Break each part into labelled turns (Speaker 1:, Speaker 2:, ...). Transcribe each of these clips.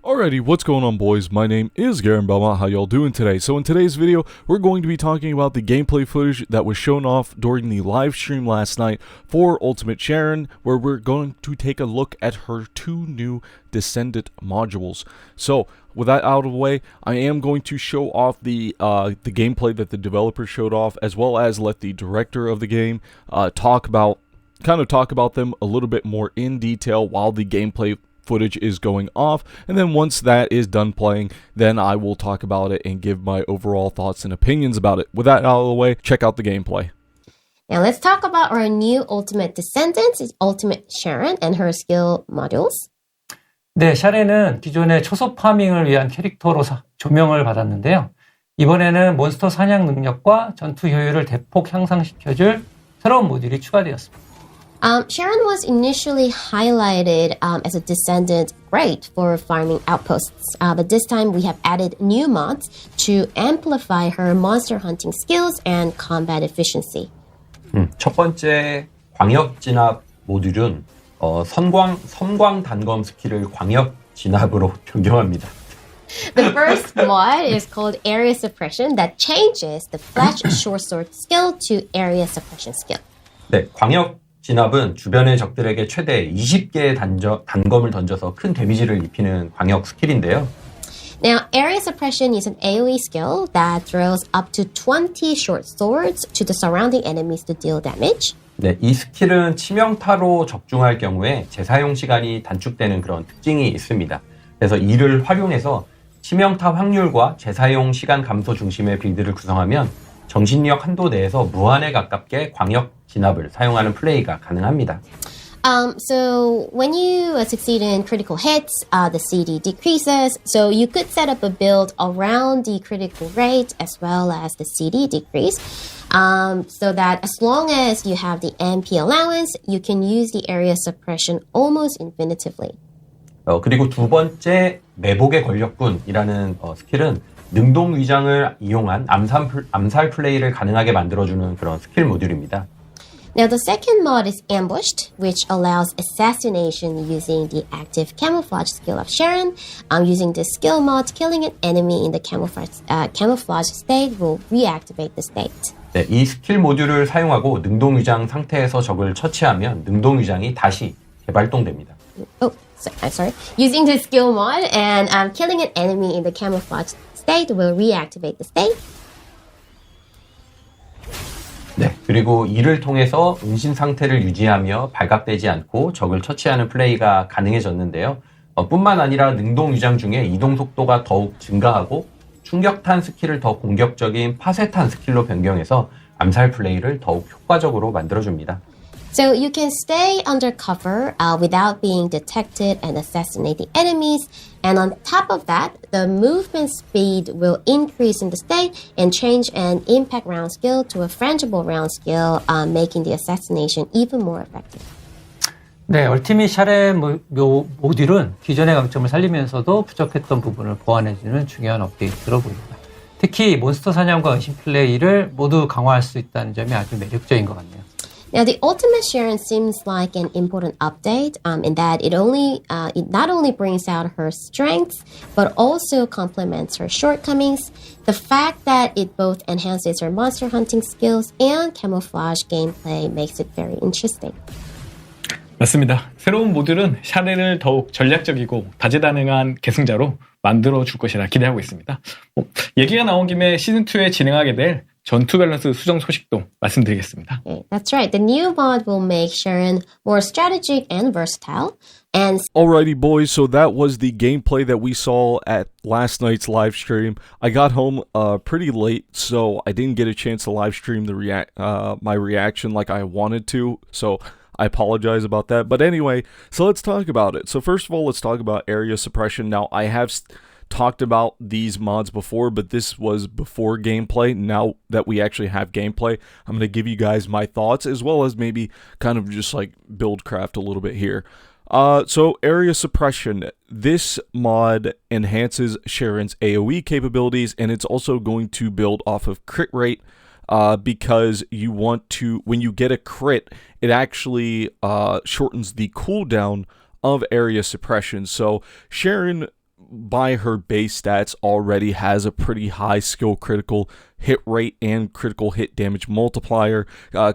Speaker 1: Alrighty, what's going on, boys? My name is Garen Belmont. How y'all doing today? So in today's video, we're going to be talking about the gameplay footage that was shown off during the live stream last night for Ultimate Sharon, where we're going to take a look at her two new Descendant modules. So with that out of the way, I am going to show off the gameplay that the developer showed off, as well as let the director of the game talk about them a little bit more in detail while the gameplay footage is going off, and then once that is done playing, then I will talk about it and give my overall thoughts and opinions about it. With that out of the way, check out the gameplay.
Speaker 2: Now let's talk about our new Ultimate Descendant, Ultimate Sharon, and her skill modules.
Speaker 3: 네, 샤렌은 기존의 초소 파밍을 위한 캐릭터로 조명을 받았는데요. 이번에는 몬스터 사냥 능력과 전투 효율을 대폭 향상시켜줄 새로운 모듈이 추가되었습니다.
Speaker 2: Sharon was initially highlighted as a descendant great for farming outposts, but this time we have added new mods to amplify her monster hunting skills and combat efficiency.
Speaker 4: 첫 번째 광역 진압 모듈은 섬광 단검 스킬을 광역 진압으로 변경합니다.
Speaker 2: The first mod is called Area Suppression that changes the Flash Short Sword skill to Area Suppression skill.
Speaker 4: 네, 광역 진압은 주변의 적들에게 최대 20개의 단검을 던져서 큰 데미지를 입히는 광역 스킬인데요.
Speaker 2: Now, Area Suppression is an AoE skill that throws up to 20 short swords to the surrounding enemies to deal damage.
Speaker 4: 네, 이 스킬은 치명타로 적중할 경우에 재사용 시간이 단축되는 그런 특징이 있습니다. 그래서 이를 활용해서 치명타 확률과 재사용 시간 감소 중심의 빌드를 구성하면 정신력 한도 내에서 무한에 가깝게 광역 진압을 사용하는 플레이가 가능합니다.
Speaker 2: So when you succeed in critical hits, the CD decreases. So you could set up a build around the critical rate as well as the CD decrease. So that as long as you have the MP allowance, you can use the area suppression almost infinitively.
Speaker 4: 그리고 두 번째 매복의 권력군이라는 스킬은 능동 위장을 이용한 암살 플레이를 가능하게 만들어주는 그런 스킬 모듈입니다.
Speaker 2: Now the second mod is Ambushed, which allows assassination using the active camouflage skill of Sharon. Using this skill mod, killing an enemy in the camouflage state will reactivate the state.
Speaker 4: 네, 이 스킬 모듈을 사용하고 능동 위장 상태에서 적을 처치하면 능동 위장이 다시 재발동됩니다.
Speaker 2: Sorry. Using the skill mod and killing an enemy in the camouflage state will reactivate the state.
Speaker 4: 네, 그리고 이를 통해서 은신 상태를 유지하며 발각되지 않고 적을 처치하는 플레이가 가능해졌는데요. 뿐만 아니라 능동 위장 중에 이동 속도가 더욱 증가하고 충격탄 스킬을 더 공격적인 파쇄탄 스킬로 변경해서 암살 플레이를 더욱 효과적으로 만들어줍니다.
Speaker 2: So you can stay under cover without being detected and assassinate the enemies. And on top of that, the movement speed will increase in the state and change an impact round skill to a frangible round skill, making the assassination even more effective.
Speaker 3: 네, 얼티밋 샤렌 모듈은 기존의 강점을 살리면서도 부족했던 부분을 보완해주는 중요한 업데이트로 보입니다. 특히 몬스터 사냥과 은신 플레이를 모두 강화할 수 있다는 점이 아주 매력적인 것 같네요.
Speaker 2: Now, the Ultimate Sharon seems like an important update in that it not only brings out her strengths, but also complements her shortcomings. The fact that it both enhances her monster hunting skills and camouflage gameplay makes it very interesting.
Speaker 5: 맞습니다. 새로운 모듈은 샤렌을 더욱 전략적이고 다재다능한 계승자로 만들어줄 것이라 기대하고 있습니다. 얘기가 나온 김에 시즌2에 진행하게 될 전투 밸런스 수정 소식도 말씀드리겠습니다.
Speaker 2: Okay, that's right. The new mod will make Sharon more strategic and versatile. And
Speaker 1: Alrighty, boys, so that was the gameplay that we saw at last night's live stream. I got home pretty late, so I didn't get a chance to live stream my reaction like I wanted to, so I apologize about that. But anyway, so let's talk about it. So first of all, let's talk about area suppression. Now, I have talked about these mods before, but this was before gameplay. Now that we actually have gameplay, I'm going to give you guys my thoughts, as well as maybe kind of just like build craft a little bit here. So area suppression, this mod enhances Sharon's AoE capabilities, and it's also going to build off of crit rate, because you want to, when you get a crit, it actually shortens the cooldown of area suppression. So Sharon by her base stats already has a pretty high skill critical hit rate and critical hit damage multiplier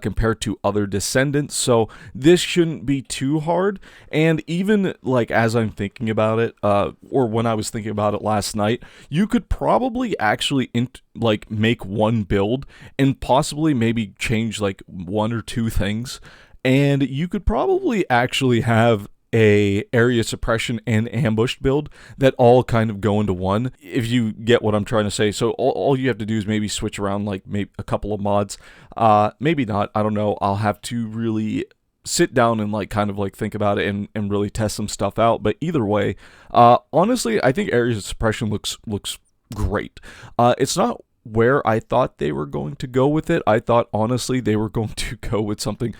Speaker 1: compared to other Descendants, so this shouldn't be too hard. And even like as I'm thinking about it, or when I was thinking about it last night, you could probably actually like make one build and possibly maybe change like one or two things, and you could probably actually have a area suppression and ambushed build that all kind of go into one, if you get what I'm trying to say. So all you have to do is maybe switch around like maybe a couple of mods, maybe not, I don't know, I'll have to really sit down and like kind of like think about it and really test some stuff out. But either way, honestly, I think area suppression looks great. It's not where I thought they were going to go with it. I thought honestly they were going to go with something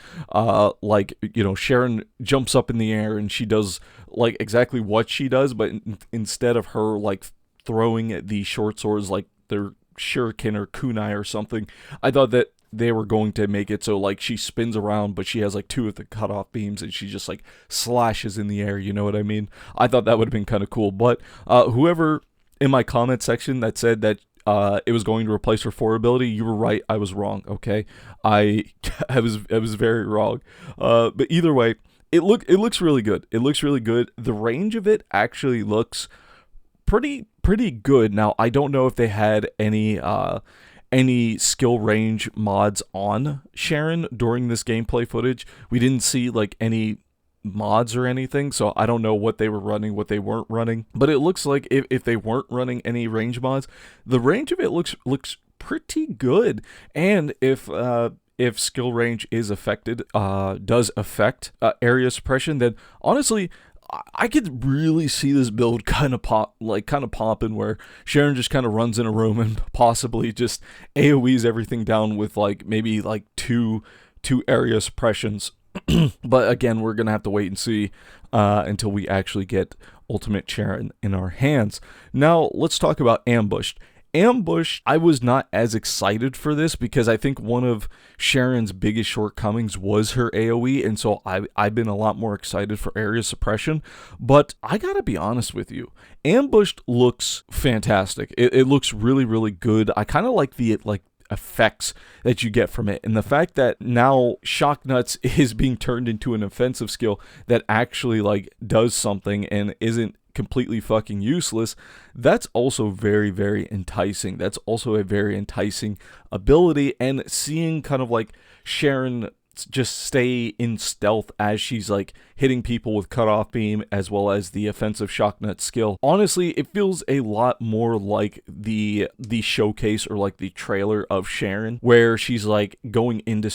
Speaker 1: like, you know, Sharon jumps up in the air and she does like exactly what she does, but instead of her like throwing the short swords like they're shuriken or kunai or something, I thought that they were going to make it so like she spins around but she has like two of the cutoff beams and she just like slashes in the air, you know what I mean? I thought that would have been kind of cool. But whoever in my comment section that said that it was going to replace her 4 ability, you were right, I was wrong, okay? I was very wrong. But either way, it looks really good. It looks really good. The range of it actually looks pretty good. Now, I don't know if they had any skill range mods on Sharon during this gameplay footage. We didn't see like any mods or anything, so I don't know what they were running, what they weren't running, but it looks like if they weren't running any range mods, the range of it looks pretty good. And if skill range is affected, does affect area suppression, then honestly I could really see this build kind of popping, where Sharon just kind of runs in a room and possibly just AoEs everything down with like maybe like two area suppressions. But again, we're going to have to wait and see until we actually get Ultimate Sharon in our hands. Now, let's talk about Ambushed. Ambushed, I was not as excited for this because I think one of Sharon's biggest shortcomings was her AoE, and so I've been a lot more excited for area suppression. But I gotta be honest with you, Ambushed looks fantastic. It looks really good. I kind of like the effects that you get from it, and the fact that now Shock Nuts is being turned into an offensive skill that actually like does something and isn't completely fucking useless, that's also very enticing. That's also a very enticing ability. And seeing kind of like Sharon just stay in stealth as she's like hitting people with cutoff beam as well as the offensive shock nut skill, honestly it feels a lot more like the showcase or like the trailer of Sharon, where she's like going into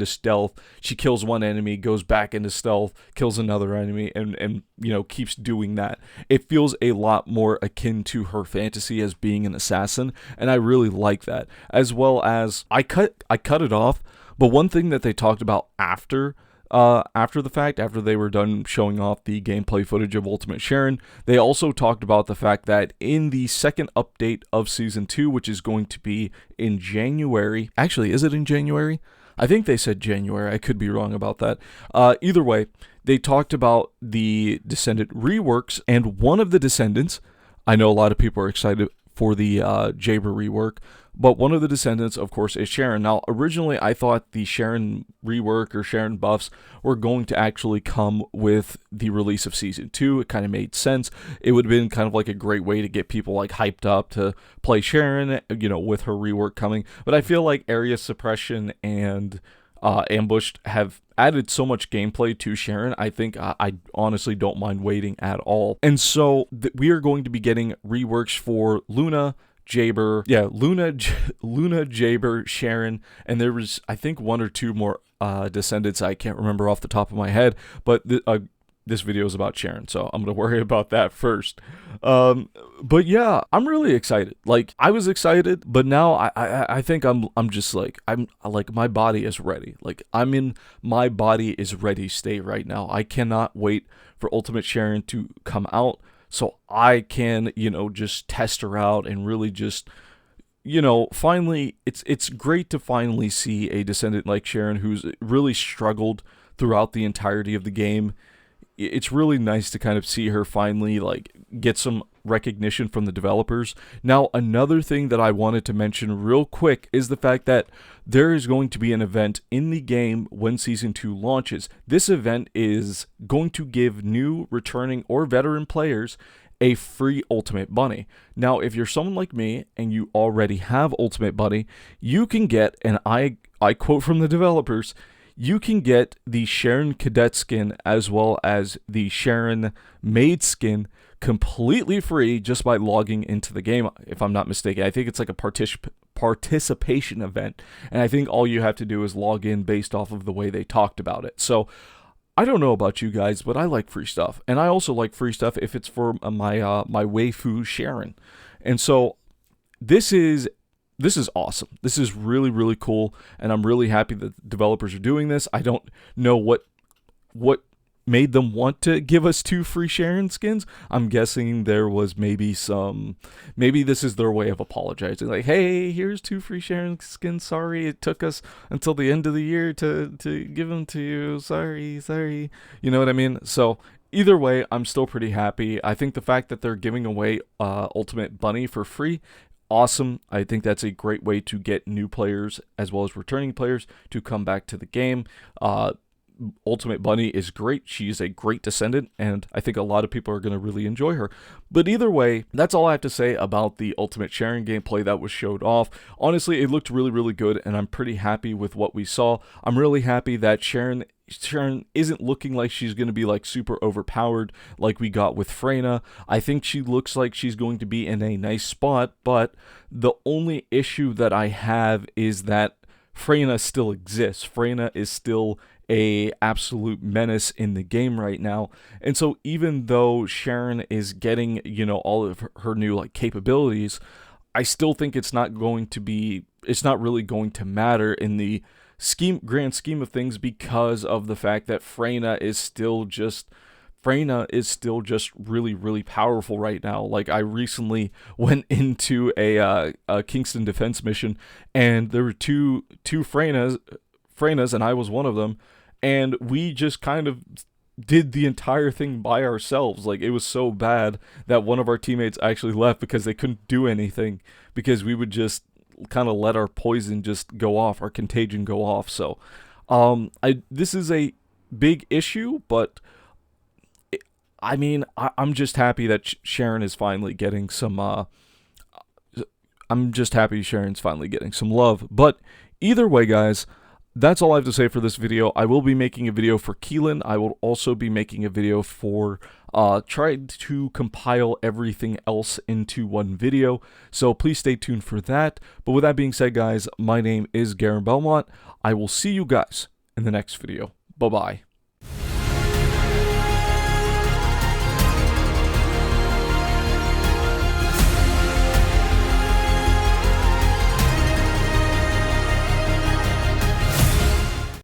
Speaker 1: stealth, she kills one enemy, goes back into stealth, kills another enemy, and you know, keeps doing that. It feels a lot more akin to her fantasy as being an assassin, and I really like that. As well as I cut it off. But one thing that they talked about after the fact, after they were done showing off the gameplay footage of Ultimate Sharon, they also talked about the fact that in the second update of Season 2, which is going to be in January... Actually, is it in January? I think they said January. I could be wrong about that. Either way, they talked about the Descendant reworks, and one of the Descendants... I know a lot of people are excited for the Jaber rework, but one of the Descendants, of course, is Sharon. Now, originally, I thought the Sharon rework or Sharon buffs were going to actually come with the release of Season 2. It kind of made sense. It would have been kind of like a great way to get people like hyped up to play Sharon, you know, with her rework coming. But I feel like Area Suppression and Ambushed have added so much gameplay to Sharon. I think I honestly don't mind waiting at all. And so we are going to be getting reworks for Luna, Jaber, Jaber, Sharon, and there was, I think, one or two more Descendants I can't remember off the top of my head, but this video is about Sharon, so I'm going to worry about that first. But yeah, I'm really excited. Like, I was excited, but now I think I'm just like, I'm like, my body is ready. Like, I'm in my body is ready state right now. I cannot wait for Ultimate Sharon to come out so I can, you know, just test her out and really just, you know, finally, it's great to finally see a Descendant like Sharon who's really struggled throughout the entirety of the game. it's really nice to kind of see her finally like get some recognition from the developers. Now, another thing that I wanted to mention real quick is the fact that there is going to be an event in the game when Season 2 launches. This event is going to give new, returning, or veteran players a free Ultimate Bunny. Now, if you're someone like me and you already have Ultimate Bunny, you can get, and I quote from the developers, you can get the Sharon Cadet skin as well as the Sharon Maid skin completely free just by logging into the game, if I'm not mistaken. I think it's like a participation event, and I think all you have to do is log in based off of the way they talked about it. So I don't know about you guys, but I like free stuff, and I also like free stuff if it's for my waifu Sharon. And so this is awesome. This is really, really cool, and I'm really happy that developers are doing this. I don't know what made them want to give us 2 free Sharon skins. I'm guessing there was maybe this is their way of apologizing. Like, hey, here's 2 free Sharon skins. Sorry, it took us until the end of the year to give them to you. Sorry. You know what I mean? So either way, I'm still pretty happy. I think the fact that they're giving away Ultimate Bunny for free, awesome. I think that's a great way to get new players as well as returning players to come back to the game. Ultimate Bunny is great. She's a great Descendant, and I think a lot of people are going to really enjoy her. But either way, that's all I have to say about the Ultimate Sharon gameplay that was showed off. Honestly, it looked really, really good, and I'm pretty happy with what we saw. I'm really happy that Sharon isn't looking like she's going to be like super overpowered like we got with Freyna. I think she looks like she's going to be in a nice spot, but the only issue that I have is that Freyna still exists. Freyna is still a absolute menace in the game right now, and so even though Sharon is getting, you know, all of her new like capabilities, I still think it's not really going to matter in the grand scheme of things, because of the fact that Freyna is still just really, really powerful right now. Like, I recently went into a Kingston defense mission, and there were two Freynas, and I was one of them, and we just kind of did the entire thing by ourselves. Like, it was so bad that one of our teammates actually left because they couldn't do anything, because we would just kind of let our poison just go off, our contagion go off. So this is a big issue, but I mean, I'm just happy that Sharon is finally getting some Sharon's finally getting some love. But either way, guys, that's all I have to say for this video. I will be making a video for Keelan. I will also be making a video for trying to compile everything else into one video. So please stay tuned for that. But with that being said, guys, my name is Garen Belmont. I will see you guys in the next video. Bye-bye.